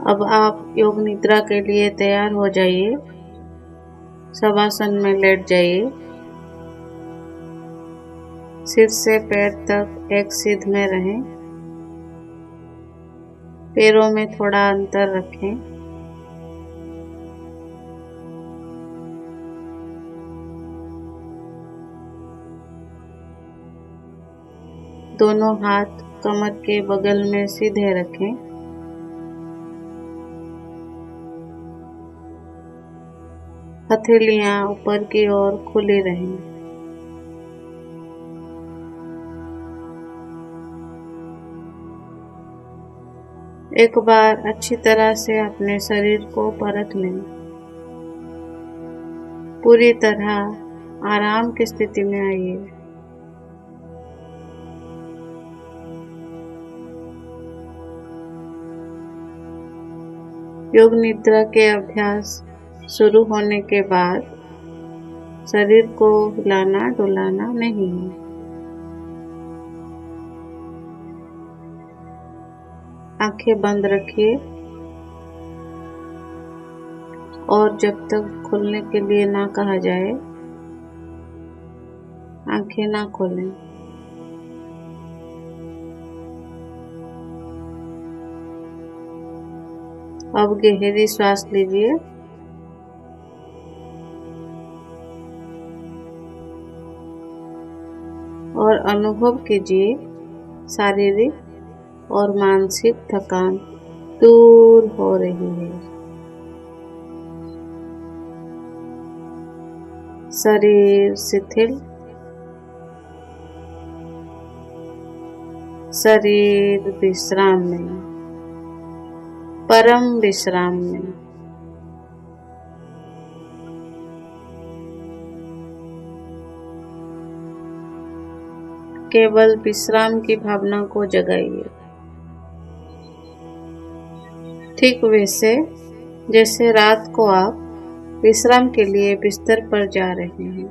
अब आप योग निद्रा के लिए तैयार हो जाइए। शवासन में लेट जाइए। सिर से पैर तक एक सीध में रहें। पैरों में थोड़ा अंतर रखें। दोनों हाथ कमर के बगल में सीधे रखें। हथेलियां ऊपर की ओर खुली रहें। एक बार अच्छी तरह से अपने शरीर को परख लें। पूरी तरह आराम की स्थिति में आइए। योग निद्रा के अभ्यास शुरू होने के बाद शरीर को हिलाना डुलाना नहीं है। आंखें बंद रखिए और जब तक खोलने के लिए ना कहा जाए आंखें ना खोलें। अब गहरी सांस लीजिए और अनुभव कीजिए शारीरिक और मानसिक थकान दूर हो रही है। शरीर शिथिल, शरीर विश्राम में, परम विश्राम में। केवल विश्राम की भावना को जगाइए, ठीक वैसे जैसे रात को आप विश्राम के लिए बिस्तर पर जा रहे हैं।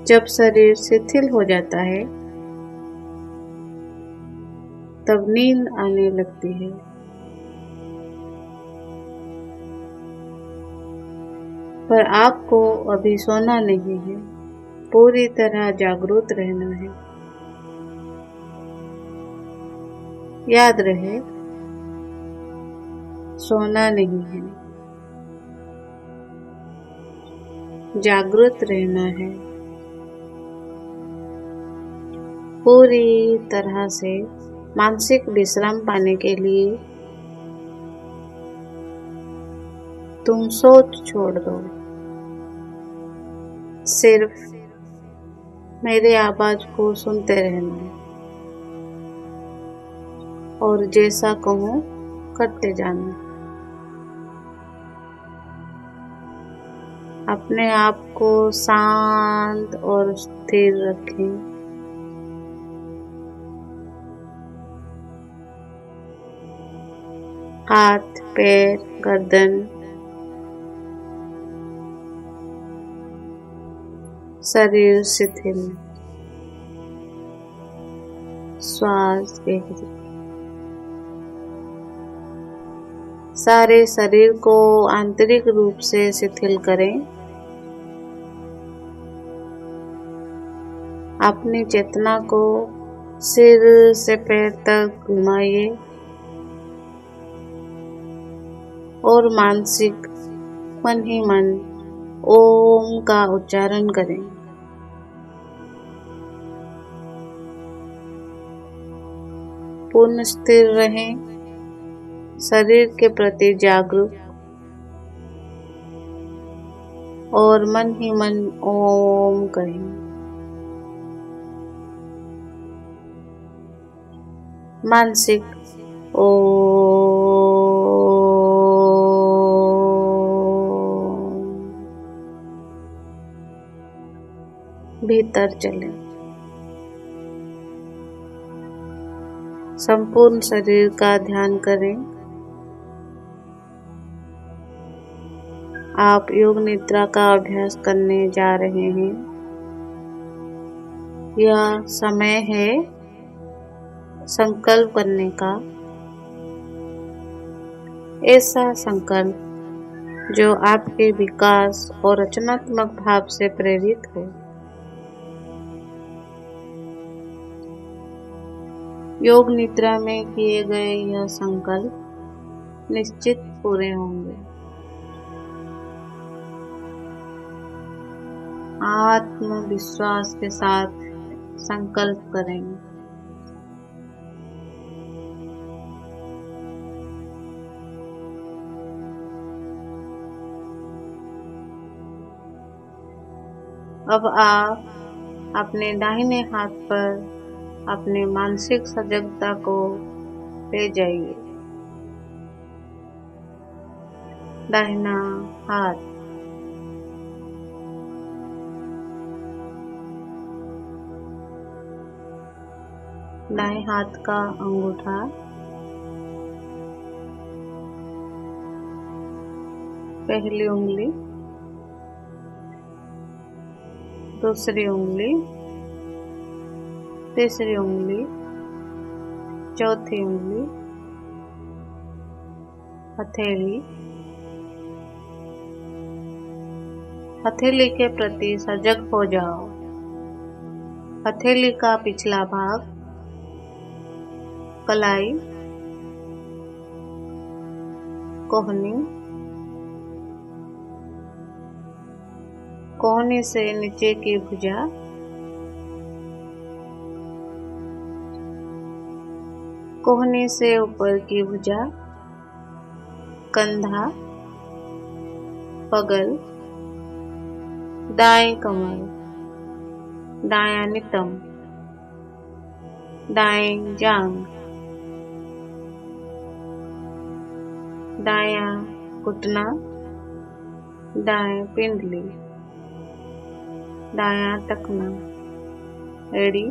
जब शरीर शिथिल हो जाता है तब नींद आने लगती है। पर आपको अभी सोना नहीं है, पूरी तरह जागरूक रहना है। याद रहे, सोना नहीं है, जागरूक रहना है। पूरी तरह से मानसिक विश्राम पाने के लिए तुम सोच छोड़ दो। सिर्फ मेरे आवाज को सुनते रहना और जैसा कहूँ करते जाना। अपने आप को शांत और स्थिर रखें। हाथ, पैर, गर्दन, शरीर शिथिल, श्वास गहरी। सारे शरीर को आंतरिक रूप से शिथिल करें। अपनी चेतना को सिर से पैर तक घुमाइए और मानसिक मन ही मन ओम का उच्चारण करें। पूर्ण स्थिर रहें, शरीर के प्रति जागरूक और मन ही मन ओम कहें। मानसिक ओम भीतर चले। संपूर्ण शरीर का ध्यान करें। आप योग निद्रा का अभ्यास करने जा रहे हैं। यह समय है संकल्प करने का, ऐसा संकल्प जो आपके विकास और रचनात्मक भाव से प्रेरित हो। योग निद्रा में किए गए यह संकल्प निश्चित पूरे होंगे। आत्मविश्वास के साथ संकल्प करेंगे। अब आप अपने दाहिने हाथ पर अपने मानसिक सजगता को ले जाइए। दाहिना हाथ, दाएं हाथ का अंगूठा, पहली उंगली, दूसरी उंगली, तीसरी उंगली, चौथी उंगली, हथेली। हथेली के प्रति सजग हो जाओ। हथेली का पिछला भाग, कलाई, कोहनी, कोहनी से नीचे की भुजा, कोहनी से ऊपर की भुजा, कंधा, बगल, दाएं कमर, दायां नितंब, दाएं जांघ, दायां घुटना, दाएं पिंडली, दायां टखना, एड़ी,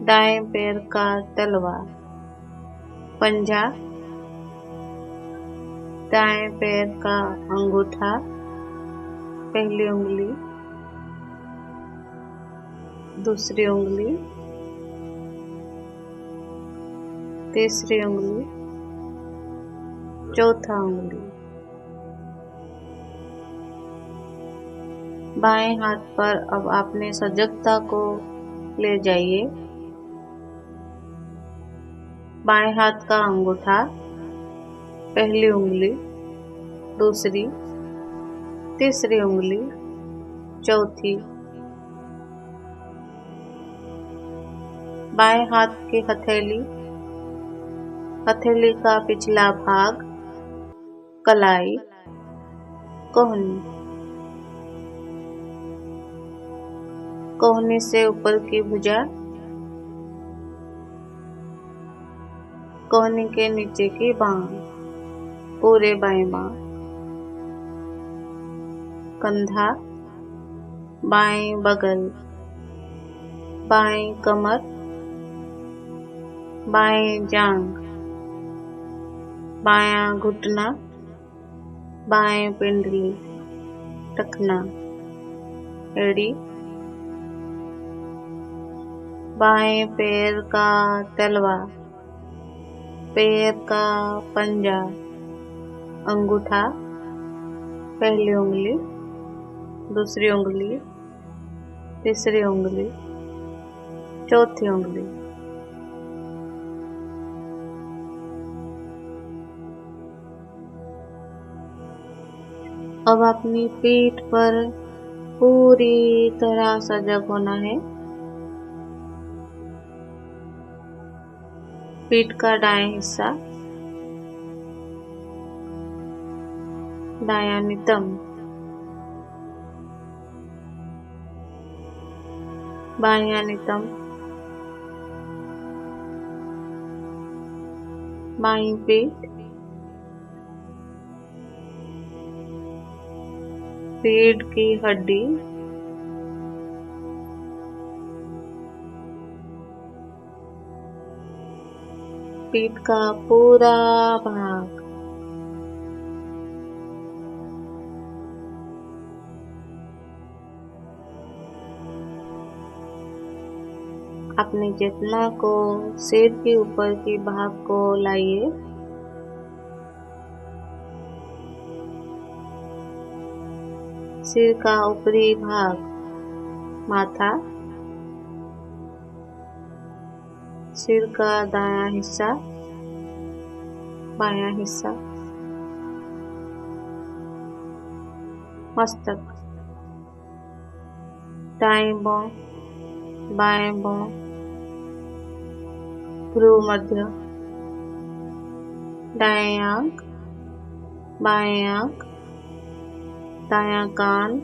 दाएं पैर का तलवा, पंजा, दाएं पैर का अंगूठा, पहली उंगली, दूसरी उंगली, तीसरी उंगली, चौथा उंगली। बाएं हाथ पर अब अपने सजगता को ले जाइए। बाएं हाथ का अंगूठा, पहली उंगली, दूसरी, तीसरी उंगली, चौथी। बाएं हाथ की हथेली, हथेली का पिछला भाग, कलाई, कोहनी, कोहनी से ऊपर की भुजा, कोहनी के नीचे की बांह, पूरे बाएं बांह, कंधा, बाएं बगल, बाएं कमर, बाएं जांघ, बायां घुटना, बाएं पिंडली, टखना, एड़ी, बाएं पैर का तलवा, पैर का पंजा, अंगूठा, पहली उंगली, दूसरी उंगली, तीसरी उंगली, चौथी उंगली। अब अपनी पीठ पर पूरी तरह सजग होना है। पीठ का दायां हिस्सा, दायां नितंब, बायां नितंब, बाईं पीठ, रीढ़ की हड्डी, पीठ का पूरा भाग, अपनी चेतना को सिर के ऊपर के भाग को लाइए। सिर का ऊपरी भाग, माथा, सिर का दायां हिस्सा, बायां हिस्सा, मस्तक, दाएं बांह, बाएं बांह, भ्रू मध्य, दाएं आंख, बाएं आंख, दायां कान,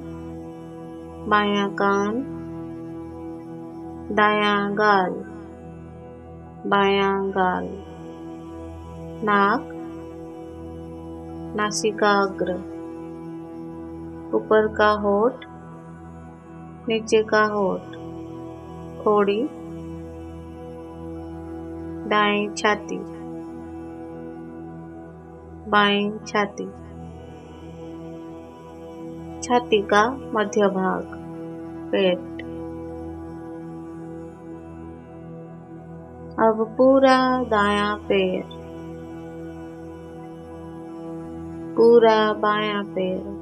बायां कान, दायां गाल, बायां गाल, नाक, नासिकाग्र, ऊपर का होठ, नीचे का होठ, खोड़ी, दाएं छाती, बाएं छाती, छाती का मध्य भाग, पेट। अब पूरा दायां पैर, पूरा बायां पैर,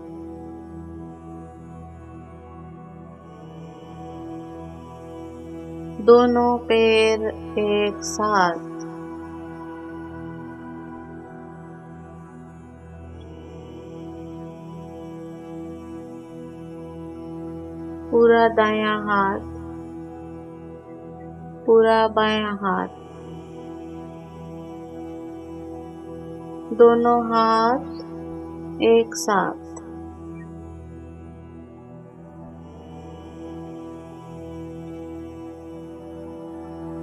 दोनों पैर एक साथ, पूरा दायां हाथ, पूरा बायां हाथ, दोनों हाथ एक साथ,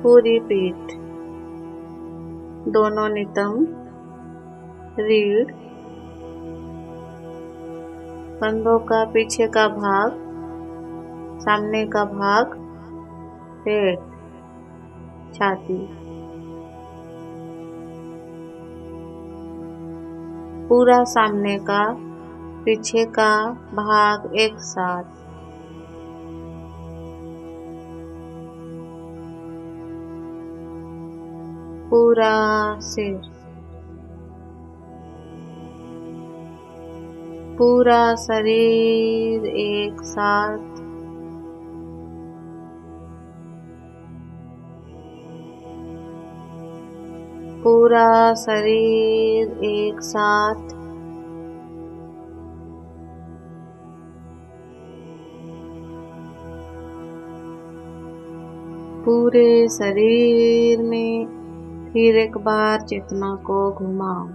पूरी पीठ, दोनों नितंब, रीढ़, कंधों का पीछे का भाग, सामने का भाग, पेट, छाती, पूरा सामने का पीछे का भाग एक साथ, पूरा सिर, पूरा शरीर एक साथ, पूरा शरीर एक साथ, पूरे शरीर में फिर एक बार चेतना को घुमाओ।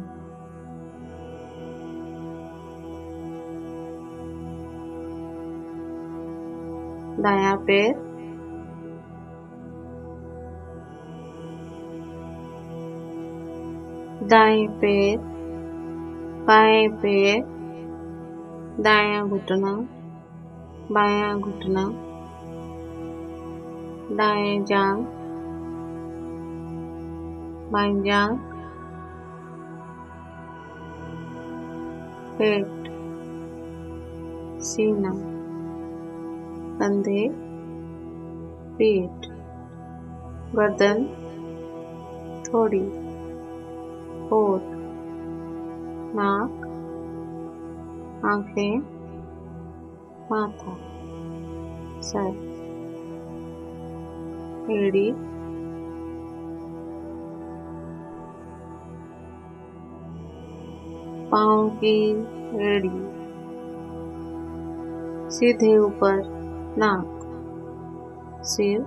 दायां पैर, दाएं पैर, बाएं पैर, दायां घुटना, बायां घुटना, दाएं जांघ, बाईं जांघ, पेट, सीना, कंधे, पीठ, गर्दन, थोड़ी, होठ, नाक, आंखें, माथा, सर, एड़ी, पाँव की एड़ी, सीधे ऊपर नाक, सिर,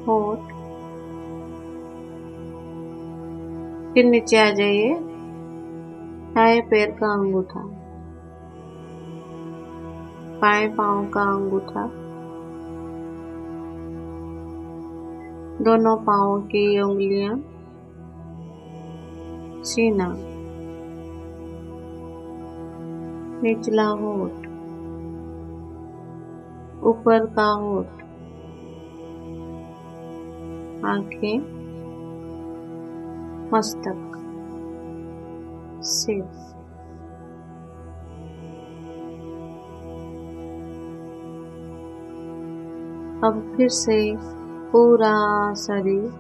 होठ, फिर नीचे आ जाइए। दाएं पैर का अंगूठा, बाएं पाँव का अंगूठा, दोनों पाँव की उंगलियां, सीना, निचला होठ, ऊपर का होठ, आंखें, मस्तक, सिर, अब फिर से पूरा शरीर,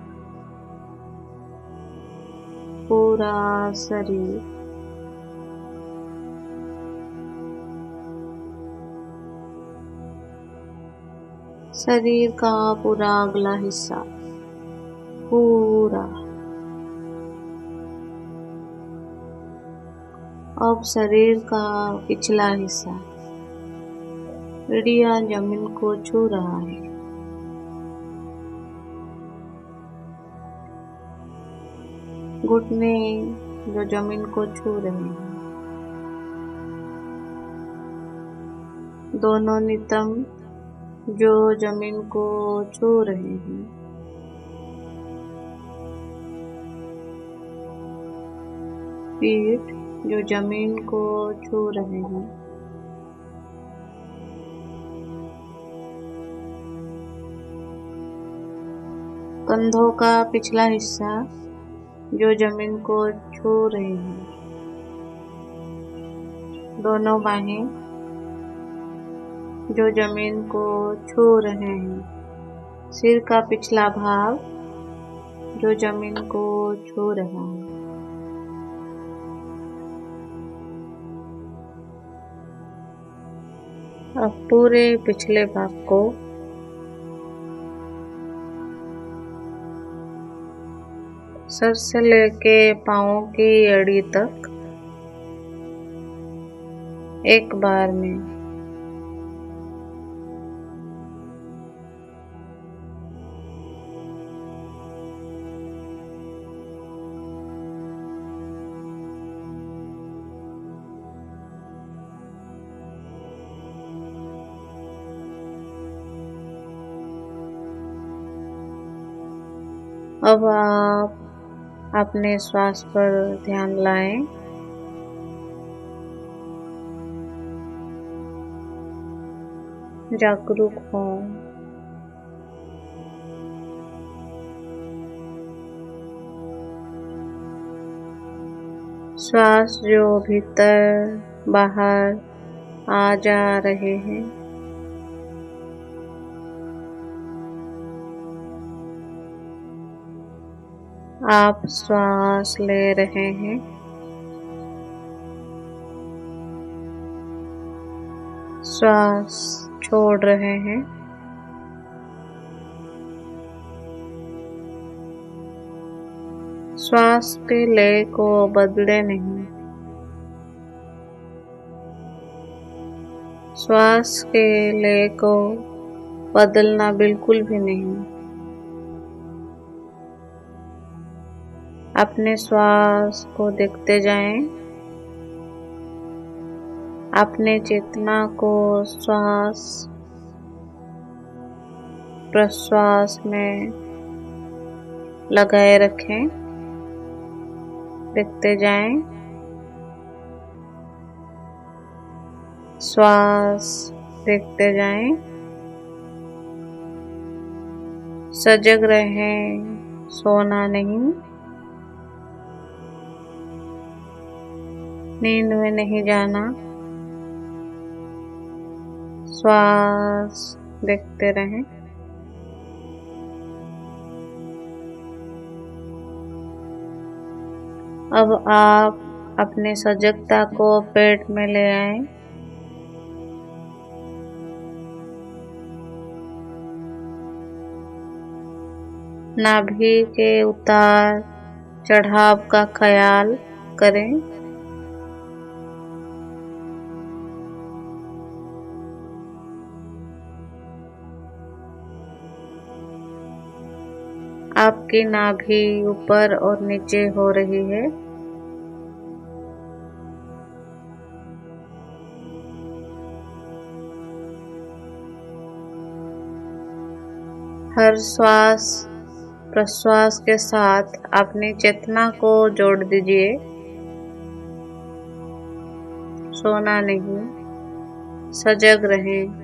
पूरा शरीर शरीर का पूरा अगला हिस्सा, पूरा। अब शरीर का पिछला हिस्सा, एड़िया जमीन को छू रहा है। घुटने जो जमीन को छू रहे हैं। दोनों नितंब जो जमीन को छू रहे हैं। पीठ जो जमीन को छू रहे हैं। कंधों का पिछला हिस्सा जो जमीन को छू रहे हैं। दोनों बाहें जो जमीन को छू रहे हैं। सिर का पिछला भाग जो जमीन को छू रहा है। अब पूरे पिछले भाग को सर से लेके पाँव की एड़ी तक एक बार में अब आप अपने श्वास पर ध्यान लाएं। जागरूक हो। श्वास जो भीतर बाहर आ जा रहे हैं। आप श्वास ले रहे हैं। श्वास छोड़ रहे हैं। श्वास के लय को बदले नहीं। श्वास के लय को बदलना बिल्कुल भी नहीं। अपने श्वास को देखते जाएं। अपने चेतना को श्वास प्रश्वास में लगाए रखें। देखते जाएं। श्वास देखते जाएं। सजग रहें, सोना नहीं। नींद में नहीं जाना। श्वास देखते रहें। अब आप अपने सजगता को पेट में ले आएं। नाभि के उतार चढ़ाव का ख्याल करें। आपकी नाभि ऊपर और नीचे हो रही है। हर श्वास प्रश्वास के साथ अपनी चेतना को जोड़ दीजिए। सोना नहीं, सजग रहें।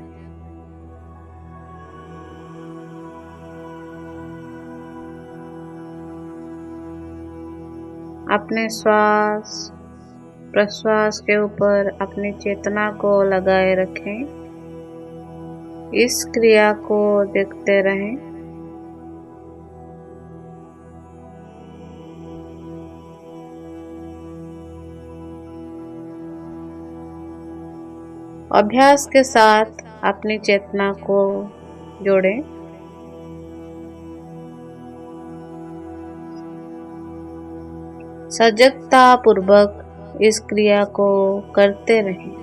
अपने श्वास प्रश्वास के ऊपर अपनी चेतना को लगाए रखें। इस क्रिया को देखते रहें। अभ्यास के साथ अपनी चेतना को जोड़ें। सजगता पूर्वक इस क्रिया को करते रहें।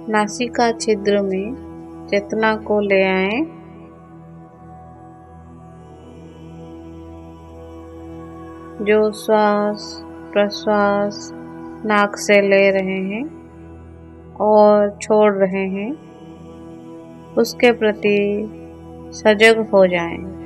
नासिका छिद्र में चेतना को ले आएं। जो श्वास प्रश्वास नाक से ले रहे हैं और छोड़ रहे हैं, उसके प्रति सजग हो जाएं।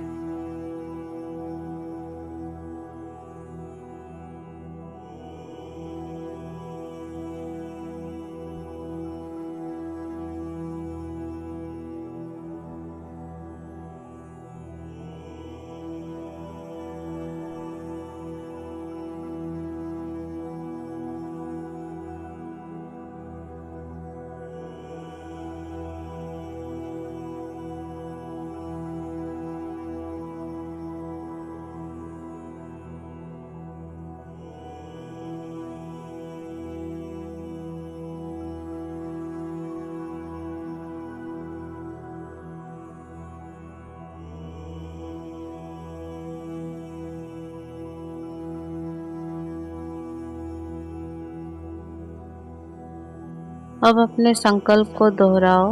अब अपने संकल्प को दोहराओ।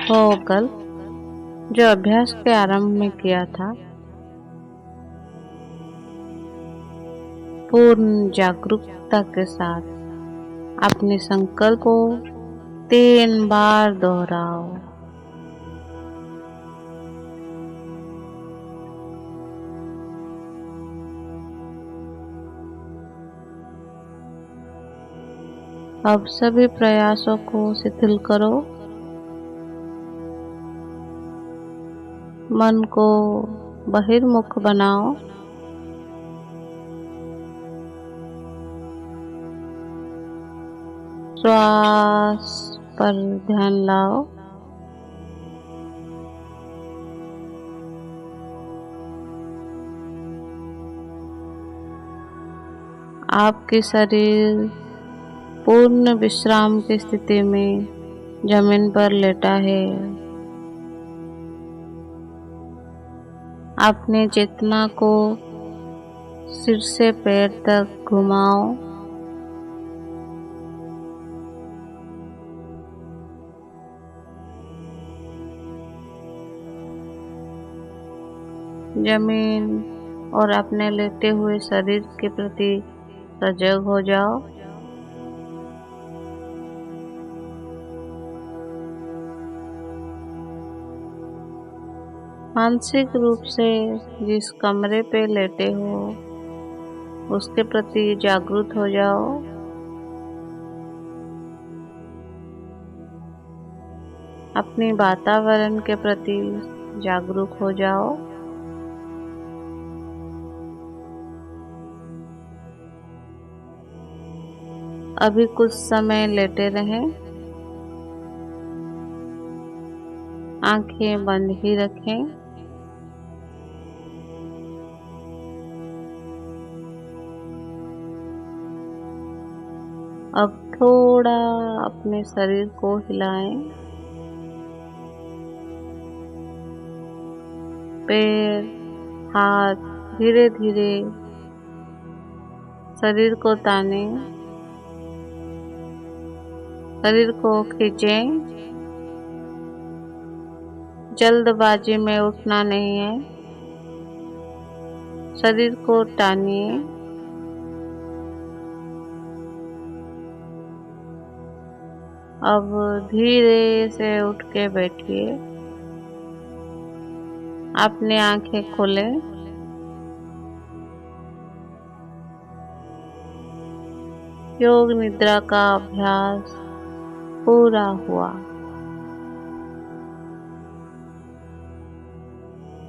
वो कल्प जो अभ्यास के आरंभ में किया था, पूर्ण जागरूकता के साथ अपने संकल्प को 3 बार दोहराओ। अब सभी प्रयासों को शिथिल करो। मन को बहिर्मुख बनाओ। श्वास पर ध्यान लाओ। आपके शरीर पूर्ण विश्राम की स्थिति में जमीन पर लेटा है। अपनी चेतना को सिर से पैर तक घुमाओ। जमीन और अपने लेटे हुए शरीर के प्रति सजग हो जाओ। मानसिक रूप से जिस कमरे पे लेटे हो उसके प्रति जागरूक हो जाओ। अपने वातावरण के प्रति जागरूक हो जाओ। अभी कुछ समय लेटे रहें। आंखें बंद ही रखें। अब थोड़ा अपने शरीर को हिलाएं। पैर, हाथ धीरे धीरे शरीर को ताने, शरीर को खींचें। जल्दबाजी में उठना नहीं है, शरीर को तानिए। अब धीरे से उठ के बैठिए। अपनी आंखें खोलें। योग निद्रा का अभ्यास पूरा हुआ।